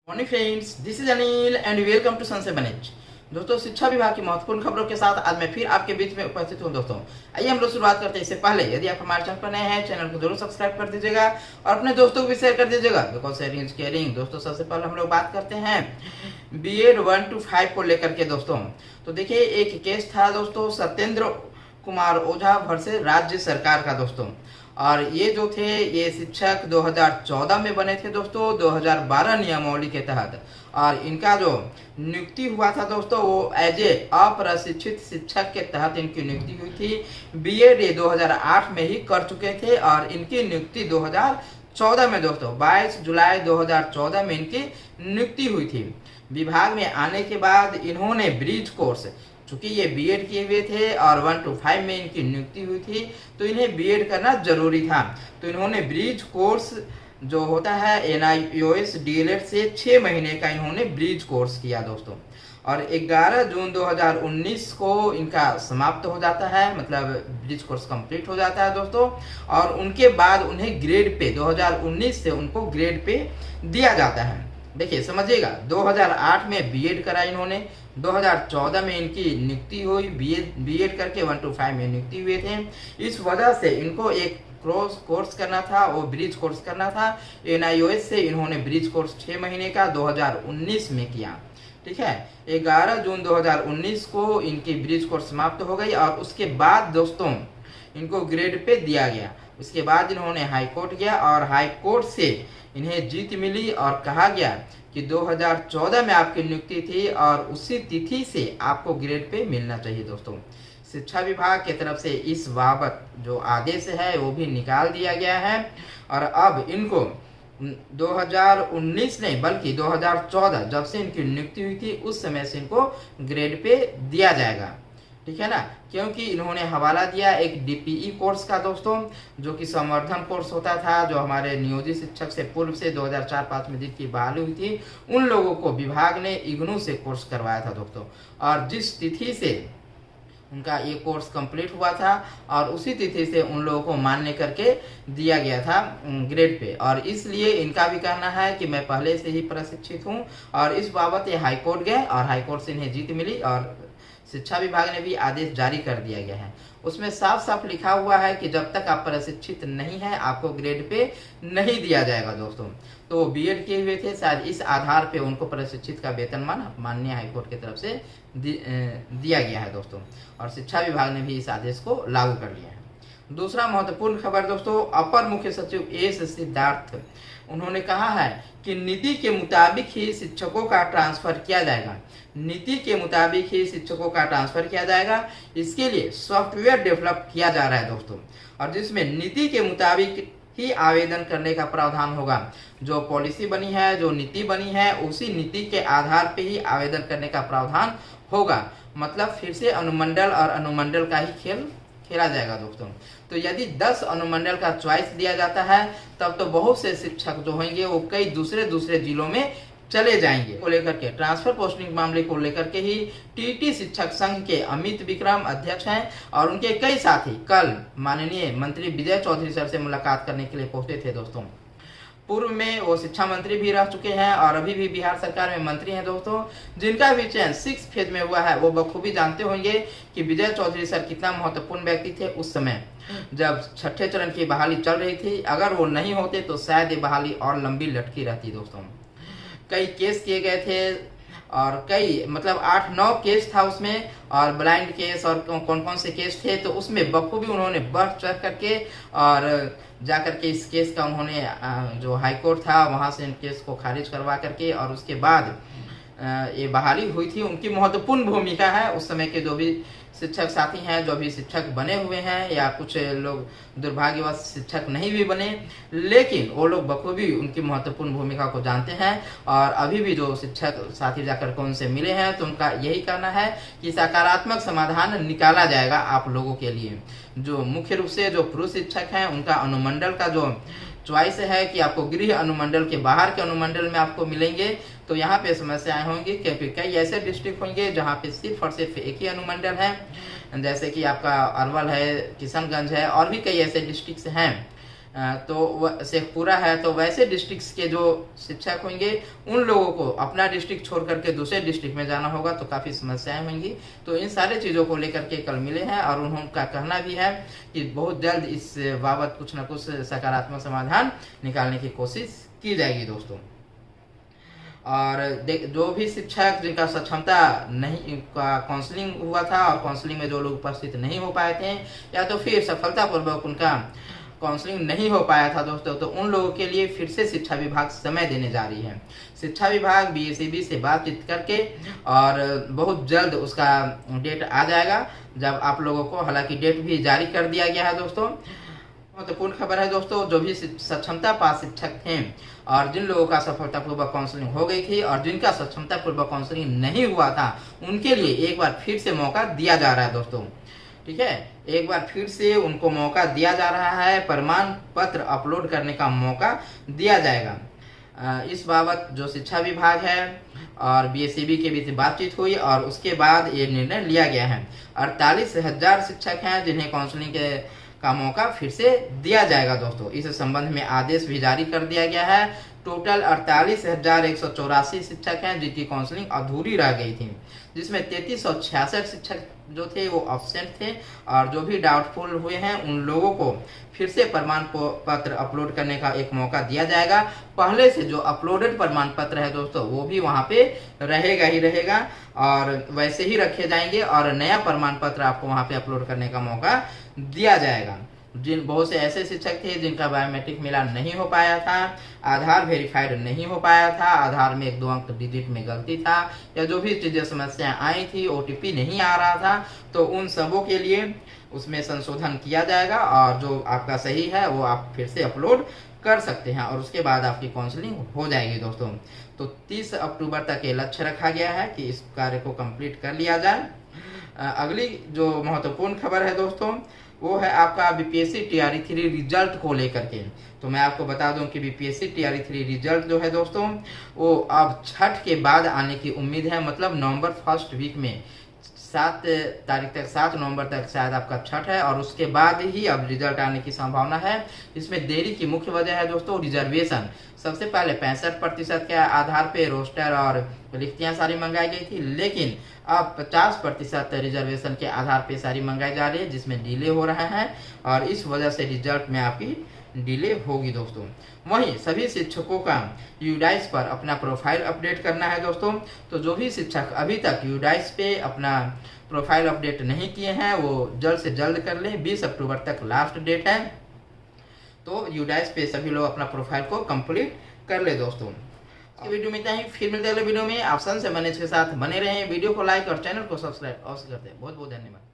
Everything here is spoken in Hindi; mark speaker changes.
Speaker 1: Morning friends, this is Anil and welcome to सनसे बनेज। दोस्तों, शिक्षा विभाग की महत्वपूर्ण खबरों के साथ आज मैं फिर आपके बीच में उपस्थित हूं। दोस्तों, आइए हम लोग शुरुआत करते हैं। इससे पहले यदि आप हमारे चैनल पर नए हैं, चैनल को जरूर सब्सक्राइब कर दीजिएगा और अपने दोस्तों को भी शेयर कर दीजिएगा, बिकॉज शेयरिंग इज केयरिंग। दोस्तों, सबसे पहले हम लोग बात करते हैं बीएड 1 to 5 को लेकर के। दोस्तों, तो देखिए, एक केस था दोस्तों सत्येंद्र कुमार ओझा वर्सेस राज्य सरकार का। दोस्तों, और ये जो थे ये शिक्षक 2014 में बने थे दोस्तों, 2012 नियमावली के तहत। और इनका जो नियुक्ति हुआ था दोस्तों, वो एज ए अप्रशिक्षित शिक्षक के तहत इनकी नियुक्ति हुई थी। बीएड ये 2008 में ही कर चुके थे और इनकी नियुक्ति 2014 में दोस्तों 22 जुलाई 2014 में इनकी नियुक्ति हुई थी। विभाग में आने के बाद इन्होंने ब्रिज कोर्स, चूंकि ये बीएड किए हुए थे और 1 to 5 में इनकी नियुक्ति हुई थी, तो इन्हें बीएड करना जरूरी था। तो इन्होंने ब्रिज कोर्स जो होता है एनआईओएस डीएलएड से 6 महीने का इन्होंने ब्रिज कोर्स किया दोस्तों। और 11 जून 2019 को इनका समाप्त हो जाता है, मतलब ब्रिज कोर्स कंप्लीट हो जाता है दोस्तों। और उनके बाद उन्हें ग्रेड पे 2019 से उनको ग्रेड पे दिया जाता है। देखिए, समझिएगा, 2008 में बीएड करा इन्होंने, 2014 में इनकी नियुक्ति हुई, बीएड करके 1 to 5 में नियुक्ति हुए थे। इस वजह से इनको एक कोर्स करना था, वो ब्रिज कोर्स करना था। एनआईओएस से इन्होंने ब्रिज कोर्स 6 महीने का 2019 में किया। ठीक है, 11 जून 2019 को इनकी ब्रिज कोर्स समाप्त हो गई और उसके बाद दोस्तों इनको ग्रेड पे दिया गया। उसके बाद इन्होंने हाई कोर्ट गया और हाई कोर्ट से इन्हें जीत मिली और कहा गया कि 2014 में आपकी नियुक्ति थी और उसी तिथि से आपको ग्रेड पे मिलना चाहिए। दोस्तों, शिक्षा विभाग की तरफ से इस बाबत जो आदेश है वो भी निकाल दिया गया है और अब इनको 2019 नहीं बल्कि 2014 जब से इनकी नियुक्ति हुई थी उस समय से इनको ग्रेड पे दिया जाएगा। ठीक है ना, क्योंकि इन्होंने हवाला दिया एक डीपीई कोर्स का दोस्तों, जो कि संवर्धन कोर्स होता था, जो हमारे नियोजित शिक्षक से पूर्व से 2004-5 में जिनकी बहाली हुई थी, उन लोगों को विभाग ने इग्नू से कोर्स करवाया था दोस्तों। और जिस तिथि से उनका ये कोर्स कंप्लीट हुआ था और उसी तिथि से उन लोगों को मान्य करके दिया गया था ग्रेड पे। और इसलिए इनका भी कहना है कि मैं पहले से ही प्रशिक्षित हूँ और इस बाबत ये हाईकोर्ट गए और हाईकोर्ट से इन्हें जीत मिली और शिक्षा विभाग ने भी आदेश जारी कर दिया गया है। उसमें साफ साफ लिखा हुआ है कि जब तक आप प्रशिक्षित नहीं है आपको ग्रेड पे नहीं दिया जाएगा दोस्तों। तो बीएड किए हुए थे, शायद इस आधार पे उनको प्रशिक्षित का वेतनमान माननीय हाईकोर्ट की तरफ से दिया गया है दोस्तों। और शिक्षा विभाग ने भी इस आदेश को लागू कर लिया है। दूसरा महत्वपूर्ण खबर दोस्तों, अपर मुख्य सचिव एस सिद्धार्थ, उन्होंने कहा है कि नीति के मुताबिक ही शिक्षकों का ट्रांसफर किया जाएगा। नीति के मुताबिक ही शिक्षकों का ट्रांसफर किया जाएगा। इसके लिए सॉफ्टवेयर डेवलप किया जा रहा है दोस्तों, और जिसमें नीति के मुताबिक ही आवेदन करने का प्रावधान होगा। जो पॉलिसी बनी है, जो नीति बनी है, उसी नीति के आधार पे ही आवेदन करने का प्रावधान होगा। मतलब फिर से अनुमंडल और अनुमंडल का ही खेल खेला जाएगा दोस्तों। तो यदि 10 अनुमंडल का चॉइस दिया जाता है तब तो बहुत से शिक्षक जो होंगे वो कई दूसरे जिलों में चले जाएंगे। को लेकर के ट्रांसफर पोस्टिंग मामले को लेकर के ही टीटी शिक्षक संघ के अमित विक्रम अध्यक्ष हैं और उनके कई साथी कल माननीय मंत्री विजय चौधरी सर से मुलाकात करने के लिए पहुंचे थे दोस्तों। पूर्व में वो शिक्षा मंत्री भी रह चुके हैं और अभी भी बिहार सरकार में मंत्री हैं दोस्तों, जिनका भी चयन 6 फेज में हुआ है। वो बखूबी जानते होंगे कि विजय चौधरी सर कितना महत्वपूर्ण व्यक्ति थे उस समय जब 6ठे चरण की बहाली चल रही थी। अगर वो नहीं होते तो शायद ये बहाली और लंबी लटकी रहती दोस्तों। कई केस किए गए थे और कई मतलब 8-9 केस था उसमें, और ब्लाइंड केस और कौन कौन से केस थे, तो उसमें बखूबी उन्होंने बढ़ चढ़ करके और जा करके इस केस का उन्होंने जो हाई कोर्ट था वहां से इन केस को खारिज करवा करके और उसके बाद ये बहाली हुई थी। उनकी महत्वपूर्ण भूमिका है। उस समय के जो भी शिक्षक साथी हैं, जो भी शिक्षक बने हुए हैं, या कुछ लोग दुर्भाग्यवश शिक्षक नहीं भी बने, लेकिन वो लोग बखूबी उनकी महत्वपूर्ण भूमिका को जानते हैं। और अभी भी जो शिक्षक साथी जाकर के उनसे मिले हैं तो उनका यही कहना है कि सकारात्मक समाधान निकाला जाएगा आप लोगों के लिए। जो मुख्य रूप से जो पुरुष शिक्षक हैं उनका अनुमंडल का जो चॉइस है कि आपको गृह अनुमंडल के बाहर के अनुमंडल में आपको मिलेंगे, तो यहाँ पे समस्याएं होंगी क्योंकि कई ऐसे डिस्ट्रिक्ट होंगे जहाँ पे सिर्फ और सिर्फ एक ही अनुमंडल है, जैसे कि आपका अरवल है, किशनगंज है और भी कई ऐसे डिस्ट्रिक्ट हैं तो शेखपुरा है, तो वैसे डिस्ट्रिक्ट्स के जो शिक्षक होंगे उन लोगों को अपना डिस्ट्रिक्ट छोड़ करके दूसरे डिस्ट्रिक्ट में जाना होगा, तो काफ़ी समस्याएं होंगी। तो इन सारे चीज़ों को लेकर के कल मिले हैं और उनका कहना भी है कि बहुत जल्द इस बाबत कुछ न कुछ सकारात्मक समाधान निकालने की कोशिश की जाएगी दोस्तों। और जो भी शिक्षक जिनका सक्षमता नहीं का काउंसलिंग हुआ था और काउंसलिंग में जो लोग उपस्थित नहीं हो पाए थे या तो फिर सफलतापूर्वक उनका काउंसलिंग नहीं हो पाया था दोस्तों, तो उन लोगों के लिए फिर से शिक्षा विभाग समय देने जा रही है। शिक्षा विभाग BSEB से बातचीत करके और बहुत जल्द उसका डेट आ जाएगा, जब आप लोगों को, हालांकि डेट भी जारी कर दिया गया है दोस्तों। महत्वपूर्ण खबर है दोस्तों, जो भी सक्षमता पास शिक्षक थे और जिन लोगों का सफलतापूर्वक काउंसलिंग हो गई थी और जिनका सक्षमतापूर्वक काउंसलिंग नहीं हुआ था, उनके लिए एक बार फिर से मौका दिया जा रहा है दोस्तों। ठीक है, एक बार फिर से उनको मौका दिया जा रहा है, प्रमाण पत्र अपलोड करने का मौका दिया जाएगा। इस बाबत जो शिक्षा विभाग है और BSEB के बीच बातचीत हुई और उसके बाद ये निर्णय लिया गया है। 48,000 शिक्षक हैं जिन्हें काउंसलिंग का मौका फिर से दिया जाएगा दोस्तों। इस संबंध में आदेश भी जारी कर दिया गया है। टोटल 48,184 शिक्षक हैं जिनकी काउंसलिंग अधूरी रह गई थी, जिसमें 3366 शिक्षक जो थे वो एब्सेंट थे और जो भी डाउटफुल हुए हैं उन लोगों को फिर से प्रमाण पत्र अपलोड करने का एक मौका दिया जाएगा। पहले से जो अपलोडेड प्रमाण पत्र है दोस्तों वो भी वहाँ पे रहेगा ही रहेगा और वैसे ही रखे जाएंगे और नया प्रमाण पत्र आपको वहाँ पे अपलोड करने का मौका दिया जाएगा। बहुत से ऐसे शिक्षक थे जिनका बायोमेट्रिक मिलान नहीं हो पाया था, आधार वेरीफाइड नहीं हो पाया था, आधार में 1-2 अंक डिजिट में गलती था या जो भी चीज़ें समस्याएं आई थी, OTP नहीं आ रहा था, तो उन सबों के लिए उसमें संशोधन किया जाएगा और जो आपका सही है वो आप फिर से अपलोड कर सकते हैं और उसके बाद आपकी काउंसलिंग हो जाएगी दोस्तों। तो 30 अक्टूबर तक ये लक्ष्य रखा गया है कि इस कार्य को कंप्लीट कर लिया जाए। अगली जो महत्वपूर्ण खबर है दोस्तों वो है आपका BPSC TRE3 रिजल्ट को लेकर के। तो मैं आपको बता दूं कि BPSC TRE3 रिजल्ट जो है दोस्तों वो अब छठ के बाद आने की उम्मीद है, मतलब नवंबर फर्स्ट वीक में 7 तारीख तक, 7 नवंबर तक शायद आपका छठ है और उसके बाद ही अब रिजल्ट आने की संभावना है। इसमें देरी की मुख्य वजह है दोस्तों रिजर्वेशन। सबसे पहले 65% के आधार पे रोस्टर और रिक्तियां सारी मंगाई गई थी, लेकिन अब 50% रिजर्वेशन के आधार पे सारी मंगाई जा रही है, जिसमें डिले हो रहा है और इस वजह से रिजल्ट में आपकी डिले होगी दोस्तों। वहीं सभी शिक्षकों का यूडाइस पर अपना प्रोफाइल अपडेट करना है दोस्तों। तो जो भी शिक्षक अभी तक यूडाइस पे अपना प्रोफाइल अपडेट नहीं किए हैं वो जल्द से जल्द कर लें। 20 अक्टूबर तक लास्ट डेट है, तो यूडाइस पे सभी लोग अपना प्रोफाइल को कंप्लीट कर ले दोस्तों। वीडियो में इतना ही, फिर मिलते हैं अगले वीडियो में। आप सन से मैनेज के साथ बने रहें, वीडियो को लाइक और चैनल को सब्सक्राइब अवश्य करते हैं। बहुत बहुत धन्यवाद।